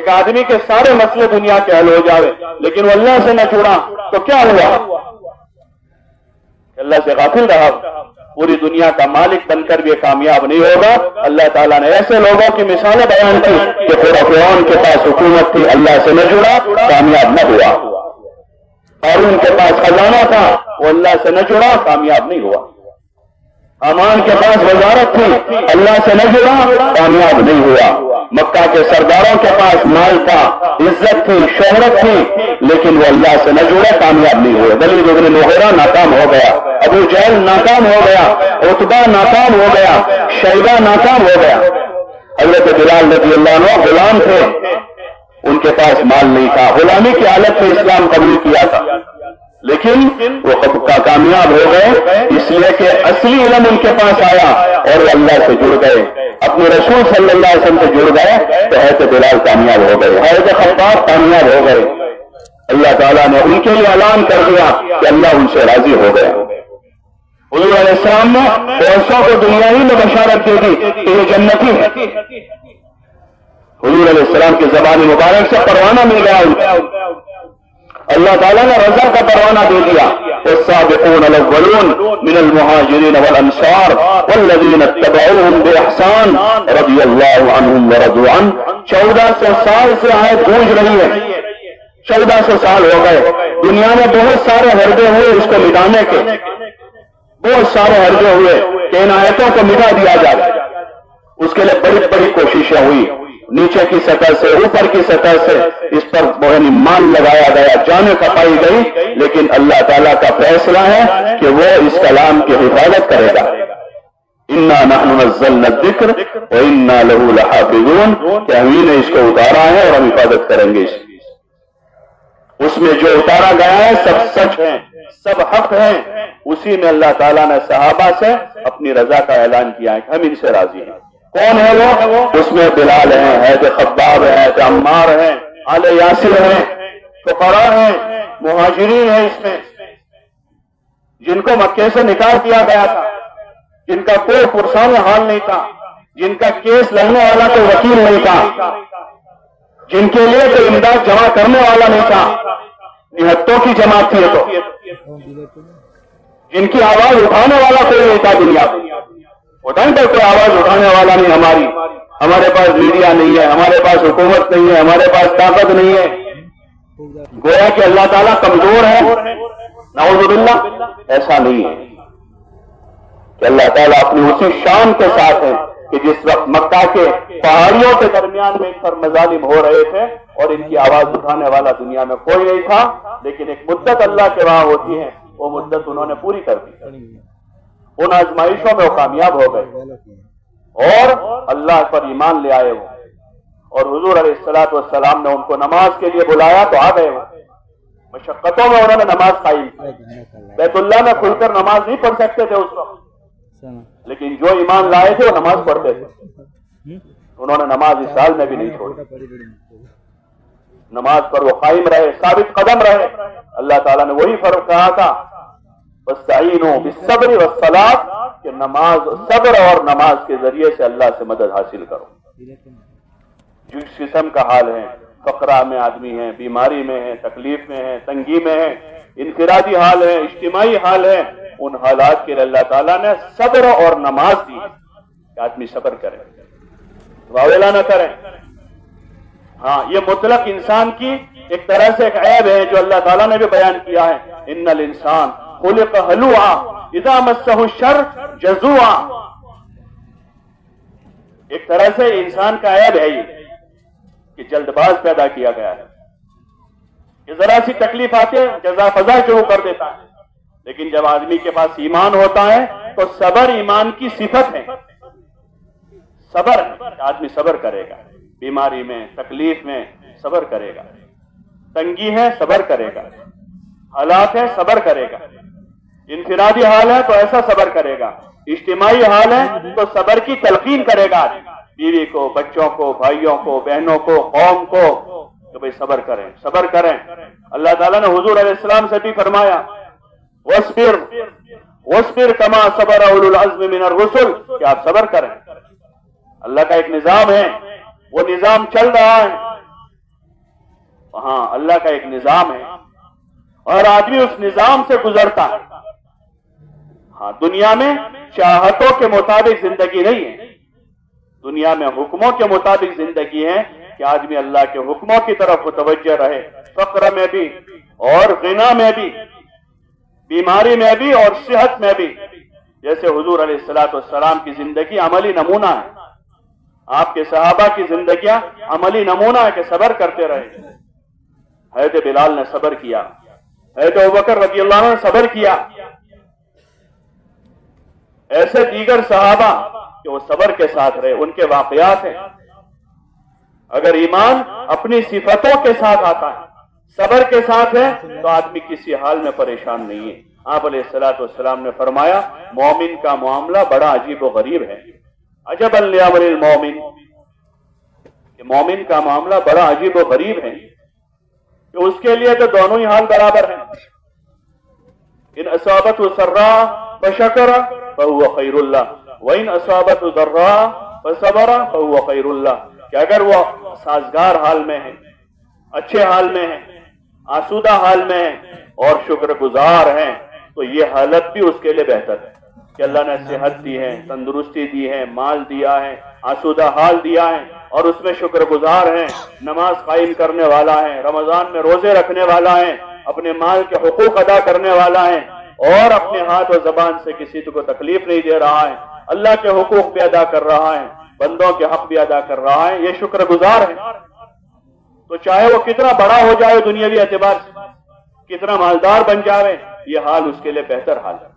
ایک آدمی کے سارے مسئلے دنیا کے حل ہو جاوے لیکن وہ اللہ سے نہ جڑا تو کیا ہوا؟ اللہ سے غافل رہا، پوری دنیا کا مالک بن کر بھی کامیاب نہیں ہوگا۔ اللہ تعالیٰ نے ایسے لوگوں کی مثالیں بیان کی کہ فرعون کے پاس حکومت تھی، اللہ سے نہ جڑا، کامیاب نہ ہوا۔ قارون کے پاس خزانہ تھا، وہ اللہ سے نہ جڑا، کامیاب نہیں ہوا۔ حامان کے پاس وزارت تھی، اللہ سے نہ جڑا، کامیاب نہیں ہوا۔ مکہ کے سرداروں کے پاس مال تھا، عزت تھی، شہرت تھی، لیکن وہ اللہ سے نہ جڑے، کامیاب نہیں ہوئے۔ ولید بن مغیرہ ناکام ہو گیا، ابو جہل ناکام ہو گیا، عتبہ ناکام ہو گیا، شیبہ ناکام ہو گیا۔ حضرت بلال رضی اللہ عنہ غلام تھے، ان کے پاس مال نہیں تھا، غلامی کی حالت میں اسلام قبول کیا تھا، لیکن وہ کامیاب ہو گئے اس لیے کہ اصلی علم ان کے پاس آیا اور وہ اللہ سے جڑ گئے، اپنے رسول صلی اللہ علیہ وسلم سے جڑ گئے تو حضرت بلال کامیاب ہو گئے، حضرت خباب کامیاب ہو گئے۔ اللہ تعالیٰ نے ان کے لیے اعلان کر دیا کہ اللہ ان سے راضی ہو گیا۔ حضور علیہ السلام نے عورتوں کو دنیا ہی میں بشارت دے دی کہ یہ جنتی ہے۔ حضور علیہ السلام کی زبان مبارک سے پروانہ مل گیا، اللہ تعالیٰ نے رضا کا پروانہ دے دیا۔ والسابقون الاولون من المہاجرین والانصار والذین اتبعوهم باحسان رضی اللہ عنہم ورضوا عنہ۔ 1400 سال سے آیت گونج رہی ہے، 1400 سال ہو گئے، دنیا میں بہت سارے حربے ہوئے اس کو مٹانے کے، بہت سارے حربے ہوئے کہ ان آیتوں کو مٹا دیا جائے، اس کے لیے بڑی بڑی کوششیں ہوئی، نیچے کی سطح سے اوپر کی سطح سے اس پر بہت مال لگایا گیا، جانیں کھپائی گئی، لیکن اللہ تعالیٰ کا فیصلہ ہے کہ وہ اس کلام کی حفاظت کرے گا۔ انا نحن نزلنا الذکر وانا لہ لحافظون، کہ ہم نے اس کو اتارا ہے اور ہم حفاظت کریں گے اس میں جو اتارا گیا ہے سب سچ ہے، سب حق ہے۔ اسی میں اللہ تعالیٰ نے صحابہ سے اپنی رضا کا اعلان کیا ہے کہ ہم ان سے راضی ہیں۔ کون ہے وہ؟ اس میں بلال ہیں، حضرت خباب ہیں، حضرت عمار ہیں، آل یاسر ہیں، فقراء ہیں، مہاجرین ہیں، اس میں جن کو مکے سے نکال دیا گیا تھا، جن کا کوئی پرسان حال نہیں تھا، جن کا کیس لڑنے والا کوئی وکیل نہیں تھا، جن کے لیے کوئی امداد جمع کرنے والا نہیں تھا، نہتوں کی جماعت تھی تو، جن کی آواز اٹھانے والا کوئی نہیں تھا دنیا میں۔ ہوتا نہیں کوئی آواز اٹھانے والا نہیں ہماری، ہمارے پاس میڈیا نہیں ہے، ہمارے پاس حکومت نہیں ہے، ہمارے پاس طاقت نہیں ہے، گویا کہ اللہ تعالیٰ کمزور ہے، نعوذ باللہ۔ ایسا نہیں ہے کہ اللہ تعالیٰ اپنی اسی شان کے ساتھ ہے کہ جس وقت مکہ کے پہاڑیوں کے درمیان میں ان پر مظالم ہو رہے تھے اور ان کی آواز اٹھانے والا دنیا میں کوئی نہیں تھا، لیکن ایک مدت اللہ کے وہاں ہوتی ہے، وہ مدت انہوں نے پوری کر دی، ان آزمائشوں میں وہ کامیاب ہو گئے اور اللہ پر ایمان لے آئے وہ، اور حضور علیہ الصلوۃ والسلام نے ان کو نماز کے لیے بلایا تو آ گئے وہ۔ مشقتوں میں انہوں نے نماز قائم کی، بیت اللہ میں کھل کر نماز نہیں پڑھ سکتے تھے اس وقت، لیکن جو ایمان لائے تھے وہ نماز پڑھتے تھے، انہوں نے نماز اس سال میں بھی نہیں چھوڑی، نماز پر وہ قائم رہے، ثابت قدم رہے۔ اللہ تعالیٰ نے وہی فرق کہا تھا وَاسْتَعِينُوا بِالصَّبْرِ وَالصَّلَاةِ، کہ نماز، صبر اور نماز کے ذریعے سے اللہ سے مدد حاصل کرو۔ جس قسم کا حال ہے، فقرہ میں آدمی ہے، بیماری میں ہے، تکلیف میں ہے، تنگی میں ہے، انفرادی حال ہے، اجتماعی حال ہے، ان حالات کے لیے اللہ تعالیٰ نے صبر اور نماز دی کہ آدمی صبر کرے، واویلا نہ کرے۔ ہاں، یہ مطلق انسان کی ایک طرح سے ایک عیب ہے جو اللہ تعالیٰ نے بھی بیان کیا ہے، ان الانسان خلق ہلوعا اذا مسہ الشر جزوعا۔ ایک طرح سے انسان کا عیب ہے یہ کہ جلد باز پیدا کیا گیا ہے، کہ ذرا سی تکلیف آتے جزا فضا شروع کر دیتا ہے، لیکن جب آدمی کے پاس ایمان ہوتا ہے تو صبر ایمان کی صفت ہے، صبر، آدمی صبر کرے گا، بیماری میں، تکلیف میں صبر کرے گا، تنگی ہے صبر کرے گا، حالات ہے صبر کرے گا، انفرادی حال ہے تو ایسا صبر کرے گا، اجتماعی حال ہے تو صبر کی تلقین کرے گا، بیوی کو، بچوں کو، بھائیوں کو، بہنوں کو، قوم کو، کہ بھئی صبر کریں، صبر کریں۔ اللہ تعالیٰ نے حضور علیہ السلام سے بھی فرمایا وَاصْبِرْ وَاصْبِرْ كَمَا صَبَرَ أُولُو الْعَزْمِ مِنَ الرُّسُلِ، کہ آپ صبر کریں۔ اللہ کا ایک نظام ہے، وہ نظام چل رہا ہے، وہاں اللہ کا ایک نظام ہے اور آدمی اس نظام سے گزرتا ہے. ہاں دنیا میں چاہتوں کے مطابق زندگی نہیں ہے, دنیا میں حکموں کے مطابق زندگی ہے کہ آدمی اللہ کے حکموں کی طرف متوجہ رہے, فقر میں بھی اور غنا میں بھی, بیماری میں بھی اور صحت میں بھی. جیسے حضور علیہ الصلوۃ والسلام کی زندگی عملی نمونہ ہے, آپ کے صحابہ کی زندگیاں عملی نمونہ ہے کہ صبر کرتے رہے. حضرت بلال نے صبر کیا, حضرت ابوبکر رضی اللہ عنہ نے صبر کیا, ایسے دیگر صحابہ کہ وہ صبر کے ساتھ رہے, ان کے واقعات ہیں. اگر ایمان اپنی صفتوں کے ساتھ آتا ہے, صبر کے ساتھ ہے, تو آدمی کسی حال میں پریشان نہیں ہے. آپ علیہ الصلوۃ والسلام نے فرمایا مومن کا معاملہ بڑا عجیب و غریب ہے. عجبا لامر المومن, کہ مومن کا معاملہ بڑا عجیب و غریب ہے کہ اس کے لیے تو دونوں ہی حال برابر ہیں. ان اصابته سراء فشکر فهو خیر اللہ وان اصابته ضراء فصبر فهو خیر اللہ. کہ اگر وہ سازگار حال میں ہے, اچھے حال میں ہے, آسودہ حال میں ہے اور شکر گزار ہیں, تو یہ حالت بھی اس کے لیے بہتر ہے کہ اللہ نے صحت دی ہے, تندرستی دی ہے, مال دیا ہے, آسودہ حال دیا ہے اور اس میں شکر گزار ہیں, نماز قائم کرنے والا ہے, رمضان میں روزے رکھنے والا ہے, اپنے مال کے حقوق ادا کرنے والا ہے اور اپنے ہاتھ و زبان سے کسی کو تکلیف نہیں دے رہا ہے, اللہ کے حقوق بھی ادا کر رہا ہے, بندوں کے حق بھی ادا کر رہا ہے, یہ شکر گزار ہے. تو چاہے وہ کتنا بڑا ہو جائے دنیاوی اعتبار سے, کتنا مالدار بن جائے, یہ حال اس کے لیے بہتر حال ہے.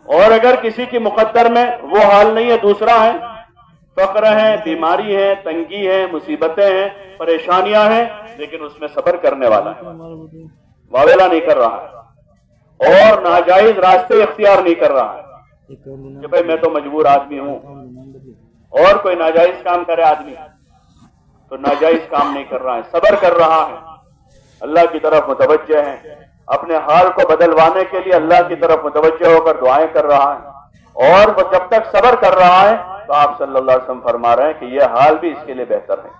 اور اگر کسی کی مقدر میں وہ حال نہیں ہے, دوسرا ہے, فقر ہے, بیماری ہے, تنگی ہے, مصیبتیں ہیں, پریشانیاں ہیں, لیکن اس میں صبر کرنے والا ہے, واویلا نہیں کر رہا ہے اور ناجائز راستے اختیار نہیں کر رہا ہے کہ بھئی میں تو مجبور آدمی ہوں, اور کوئی ناجائز کام کرے آدمی تو ناجائز کام نہیں کر رہا ہے, صبر کر رہا ہے, اللہ کی طرف متوجہ ہے, اپنے حال کو بدلوانے کے لیے اللہ کی طرف متوجہ ہو کر دعائیں کر رہا ہے, اور وہ جب تک صبر کر رہا ہے تو آپ صلی اللہ علیہ وسلم فرما رہے ہیں کہ یہ حال بھی اس کے لیے بہتر ہے.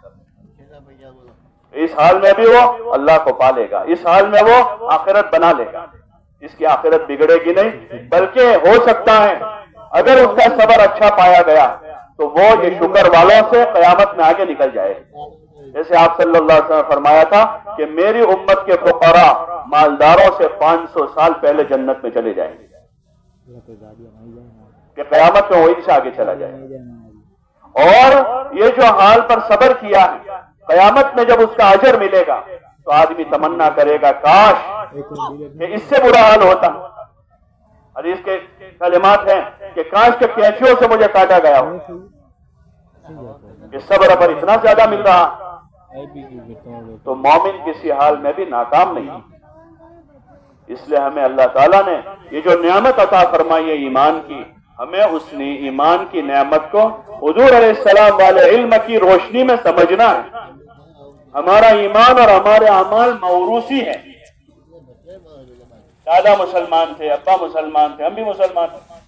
اس حال میں بھی وہ اللہ کو پالے گا, اس حال میں وہ آخرت بنا لے گا, اس کی آخرت بگڑے گی نہیں, بلکہ ہو سکتا ہے اگر اس کا صبر اچھا پایا گیا تو وہ یہ شکر والوں سے قیامت میں آگے نکل جائے. جیسے آپ صلی اللہ علیہ وسلم نے فرمایا تھا کہ میری امت کے فقراء مالداروں سے 500 سال پہلے جنت میں چلے جائیں گے, کہ قیامت میں وہی سے آگے چلا جائے. اور یہ جو حال پر صبر کیا ہے, قیامت میں جب اس کا اجر ملے گا تو آدمی تمنا کرے گا کاش کہ اس سے برا حال ہوتا. حدیث کے کلمات ہیں کہ کاش کے کینچیوں سے مجھے کاٹا گیا ہو, کہ صبر پر اتنا زیادہ مل رہا. تو مومن کسی حال میں بھی ناکام نہیں. اس لیے ہمیں اللہ تعالیٰ نے یہ جو نعمت عطا فرمائی ہے ایمان کی, ہمیں اس نے ایمان کی نعمت کو حضور علیہ السلام والے علم کی روشنی میں سمجھنا ہے. ہمارا ایمان اور ہمارے اعمال موروثی ہیں. دادا مسلمان تھے, ابا مسلمان تھے, ہم بھی مسلمان ہیں,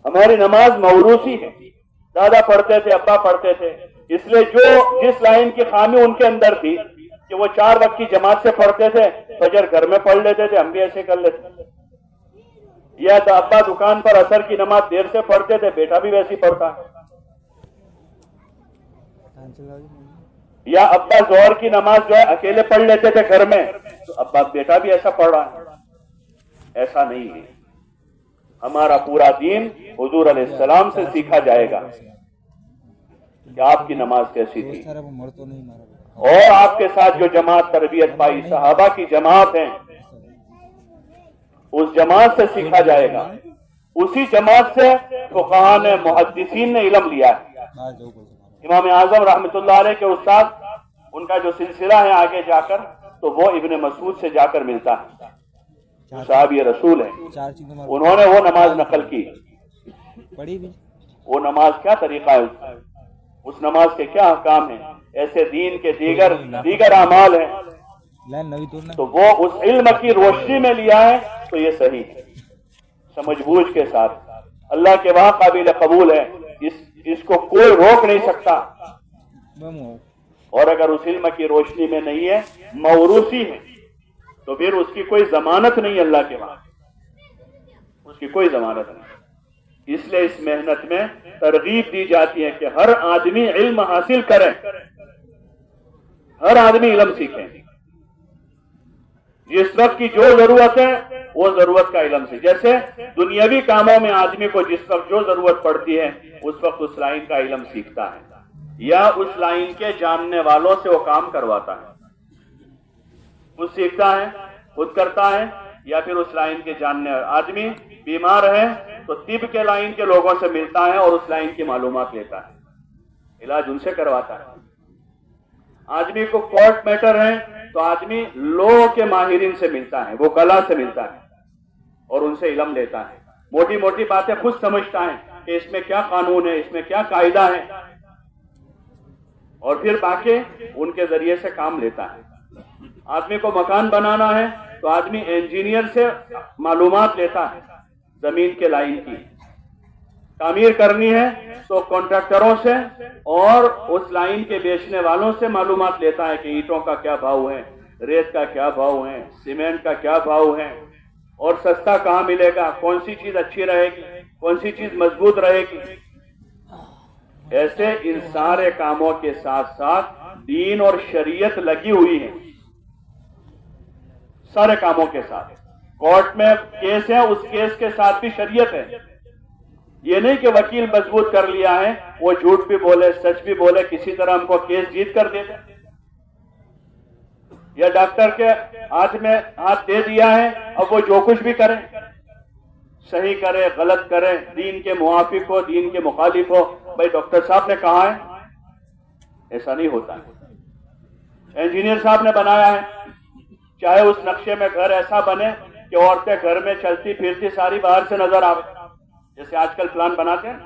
ہماری نماز موروثی ہے. دادا پڑھتے تھے, ابا پڑھتے تھے, اس لیے جو جس لائن کی خامی ان کے اندر تھی کہ وہ 4 وقت کی جماعت سے پڑھتے تھے, فجر گھر میں پڑھ لیتے تھے, ہم بھی ایسے کر لیتے. یا تو ابا دکان پر عصر کی نماز دیر سے پڑھتے تھے, بیٹا بھی ویسی پڑھتا. یا ابا ظہر کی نماز جو ہے اکیلے پڑھ لیتے تھے گھر میں, تو ابا بیٹا بھی ایسا پڑھ رہا ہے. ایسا نہیں ہے. ہمارا پورا دین حضور علیہ السلام سے سیکھا جائے گا کہ آپ کی نماز کیسی تھی, اور آپ کے ساتھ جو جماعت تربیت پائی, صحابہ کی جماعت ہیں, اس جماعت سے سیکھا جائے گا. اسی جماعت سے فقہاء نے, محدثین نے علم لیا ہے. امام اعظم رحمۃ اللہ علیہ کے استاد, ان کا جو سلسلہ ہے آگے جا کر, تو وہ ابن مسعود سے جا کر ملتا ہے, صاحب یہ رسول ہے. انہوں نے وہ نماز نقل کی. وہ نماز کیا طریقہ ہے, اس نماز کے کیا احکام ہیں, ایسے دین کے دیگر اعمال ہیں, تو وہ اس علم کی روشنی میں لیا ہے. تو یہ صحیح ہے, سمجھ بوجھ کے ساتھ. اللہ کے وہاں قابل قبول ہے, اس کو کوئی روک نہیں سکتا. اور اگر اس علم کی روشنی میں نہیں ہے، موروثی ہے، تو پھر اس کی کوئی ضمانت نہیں اللہ کے وہاں، اس کی کوئی ضمانت نہیں۔ اس لیے اس محنت میں ترغیب دی جاتی ہے کہ ہر آدمی علم حاصل کرے، ہر آدمی علم سیکھے، جس وقت کی جو ضرورت ہے وہ ضرورت کا علم سے، جیسے دنیاوی کاموں میں آدمی کو جس وقت جو ضرورت پڑتی ہے اس وقت اس لائن کا علم سیکھتا ہے، یا اس لائن کے جاننے والوں سے وہ کام کرواتا ہے، خود سیکھتا ہے، خود کرتا ہے، یا پھر اس لائن کے جاننے آدمی بیمار ہے تو طب کے لائن کے لوگوں سے ملتا ہے اور اس لائن کی معلومات لیتا ہے، علاج ان سے کرواتا ہے۔ آدمی کو کورٹ میٹر ہے تو آدمی لو کے ماہرین سے ملتا ہے، وہ کلا سے ملتا ہے اور ان سے علم لیتا ہے، موٹی موٹی باتیں خود سمجھتا ہے کہ اس میں کیا قانون ہے، اس میں کیا قاعدہ ہے، اور پھر باقی ان کے ذریعے سے کام لیتا ہے۔ آدمی کو مکان بنانا ہے تو آدمی انجینئر سے معلومات لیتا ہے زمین کے لائن کی، تعمیر کرنی ہے تو کانٹریکٹروں سے اور اس لائن کے بیچنے والوں سے معلومات لیتا ہے کہ اینٹوں کا کیا بھاؤ ہے، ریت کا کیا بھاؤ ہے، سیمنٹ کا کیا بھاؤ ہے، اور سستا کہاں ملے گا، کون سی چیز اچھی رہے گی، کون سی چیز مضبوط رہے گی۔ ایسے ان سارے کاموں کے ساتھ ساتھ دین اور شریعت لگی ہوئی ہے، سارے کاموں کے ساتھ۔ کورٹ میں کیس ہے، اس کیس کے ساتھ بھی شریعت ہے، یہ نہیں کہ وکیل مضبوط کر لیا ہے وہ جھوٹ بھی بولے سچ بھی بولے، کسی طرح ہم کو کیس جیت کر دے دے، یا ڈاکٹر کے ہاتھ میں ہاتھ دے دیا ہے اب وہ جو کچھ بھی کرے، صحیح کرے غلط کرے، دین کے موافق ہو دین کے مخالف ہو، بھائی ڈاکٹر صاحب نے کہا ہے، ایسا نہیں ہوتا ہے۔ انجینئر صاحب نے بنایا ہے، چاہے اس نقشے میں گھر ایسا بنے کہ عورتیں گھر میں چلتی پھرتی ساری باہر سے نظر آئے، جیسے آج کل پلان بناتے ہیں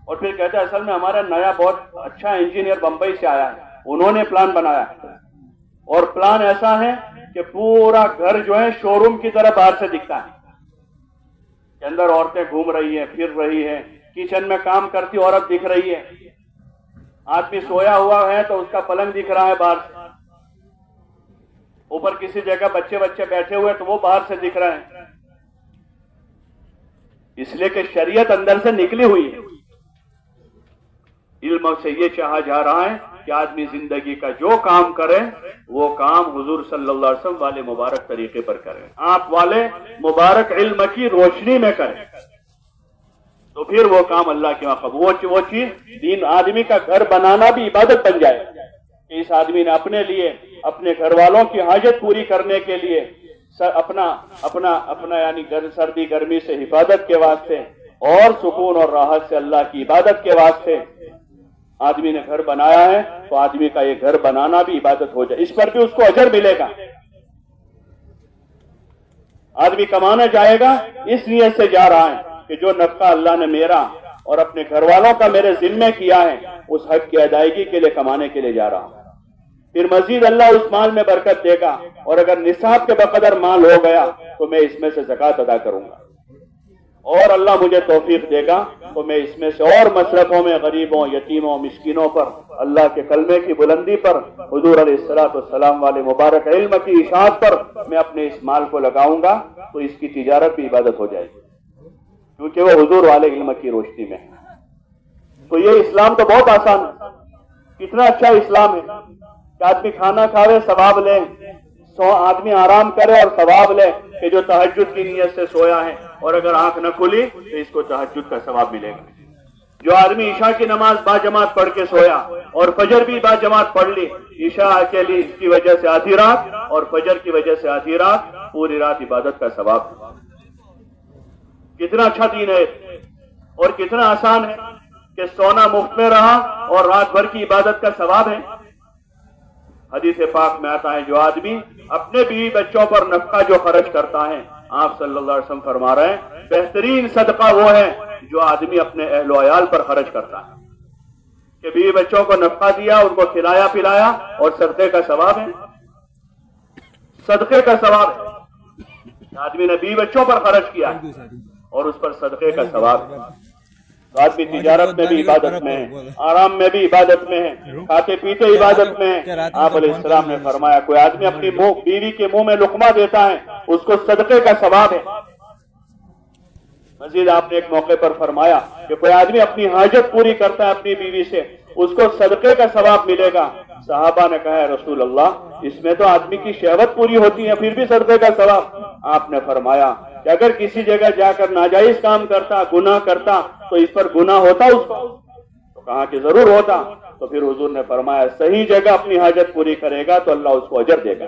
اور پھر کہتے ہیں اصل میں ہمارا نیا بہت اچھا انجینئر بمبئی سے آیا ہے، انہوں نے پلان بنایا، اور پلان ایسا ہے کہ پورا گھر جو ہے شو روم کی طرح باہر سے دکھتا ہے، کہ اندر عورتیں گھوم رہی ہیں پھر رہی ہیں، کچن میں کام کرتی عورت دکھ رہی ہے، آدمی سویا ہوا ہے تو اس کا پلنگ دکھ رہا ہے باہر سے، اوپر کسی جگہ بچے بیٹھے ہوئے تو وہ باہر سے دکھ رہے ہیں، اس لیے کہ شریعت اندر سے نکلی ہوئی ہے۔ علم سے یہ چاہا جا رہا ہے کہ آدمی زندگی کا جو کام کرے وہ کام حضور صلی اللہ علیہ وسلم والے مبارک طریقے پر کرے، آپ والے مبارک علم کی روشنی میں کرے، تو پھر وہ کام اللہ کے وہاں قبول، وہ چیز دین آدمی کا گھر بنانا بھی عبادت بن جائے کہ اس آدمی نے اپنے لیے اپنے گھر والوں کی حاجت پوری کرنے کے لیے اپنا یعنی سردی گرمی سے حفاظت کے واسطے اور سکون اور راحت سے اللہ کی عبادت کے واسطے آدمی نے گھر بنایا ہے، تو آدمی کا یہ گھر بنانا بھی عبادت ہو جائے، اس پر بھی اس کو اجر ملے گا۔ آدمی کمانا جائے گا اس نیت سے جا رہا ہے کہ جو نفقہ اللہ نے میرا اور اپنے گھر والوں کا میرے ذمے کیا ہے اس حق کی ادائیگی کے لیے کمانے کے لیے جا رہا ہوں، پھر مزید اللہ اس مال میں برکت دے گا، اور اگر نصاب کے بقدر مال ہو گیا تو میں اس میں سے زکوٰۃ ادا کروں گا، اور اللہ مجھے توفیق دے گا تو میں اس میں سے اور مصرفوں میں غریبوں یتیموں مسکینوں پر اللہ کے کلمے کی بلندی پر حضور علیہ الصلوۃ والسلام والے مبارک علم کی اشاعت پر میں اپنے اس مال کو لگاؤں گا، تو اس کی تجارت بھی عبادت ہو جائے گی کیونکہ وہ حضور والے علم کی روشنی میں ہے۔ تو یہ اسلام تو بہت آسان ہے، کتنا اچھا اسلام ہے کہ آدمی کھانا کھاوے ثواب لے، آدمی آرام کرے اور ثواب لے کہ جو تہجد کی نیت سے سویا ہے، اور اگر آنکھ نہ کھلی تو اس کو تہجد کا ثواب ملے گا۔ جو آدمی عشاء کی نماز با جماعت پڑھ کے سویا اور فجر بھی با جماعت پڑھ لی، عشاء کے لیے کی وجہ سے آدھی رات اور فجر کی وجہ سے آدھی رات، پوری رات عبادت کا ثواب۔ کتنا اچھا دین ہے اور کتنا آسان ہے کہ سونا مفت میں رہا اور رات بھر کی عبادت کا ثواب ہے۔ حدیث پاک میں آتا ہے جو آدمی اپنے بیوی بچوں پر نفقہ جو خرچ کرتا ہے، آپ صلی اللہ علیہ وسلم فرما رہے ہیں بہترین صدقہ وہ ہے جو آدمی اپنے اہل و عیال پر خرچ کرتا ہے، کہ بیوی بچوں کو نفقہ دیا، ان کو کھلایا پلایا، اور صدقے کا ثواب ہے، صدقے کا ثواب ہے۔ آدمی نے بیوی بچوں پر خرچ کیا اور اس پر صدقے کا ثواب ہے۔ تو آدمی تجارت میں بھی عبادت میں ہے، آرام میں بھی عبادت میں ہے، کھاتے پیتے عبادت میں ہے۔ آپ علیہ السلام نے فرمایا کوئی آدمی اپنی بیوی کے منہ میں لقمہ دیتا ہے اس کو صدقے کا ثواب ہے۔ مزید آپ نے ایک موقع پر فرمایا کہ کوئی آدمی اپنی حاجت پوری کرتا ہے اپنی بیوی سے اس کو صدقے کا ثواب ملے گا۔ صحابہ نے کہا ہے رسول اللہ اس میں تو آدمی کی شہوت پوری ہوتی ہے پھر بھی صدقے کا ثواب؟ آپ نے فرمایا کہ اگر کسی جگہ جا کر ناجائز کام کرتا گناہ کرتا تو اس پر گناہ ہوتا اس کو؟ تو کہا کہ ضرور ہوتا۔ تو پھر حضور نے فرمایا صحیح جگہ اپنی حاجت پوری کرے گا تو اللہ اس کو اجر دے گا۔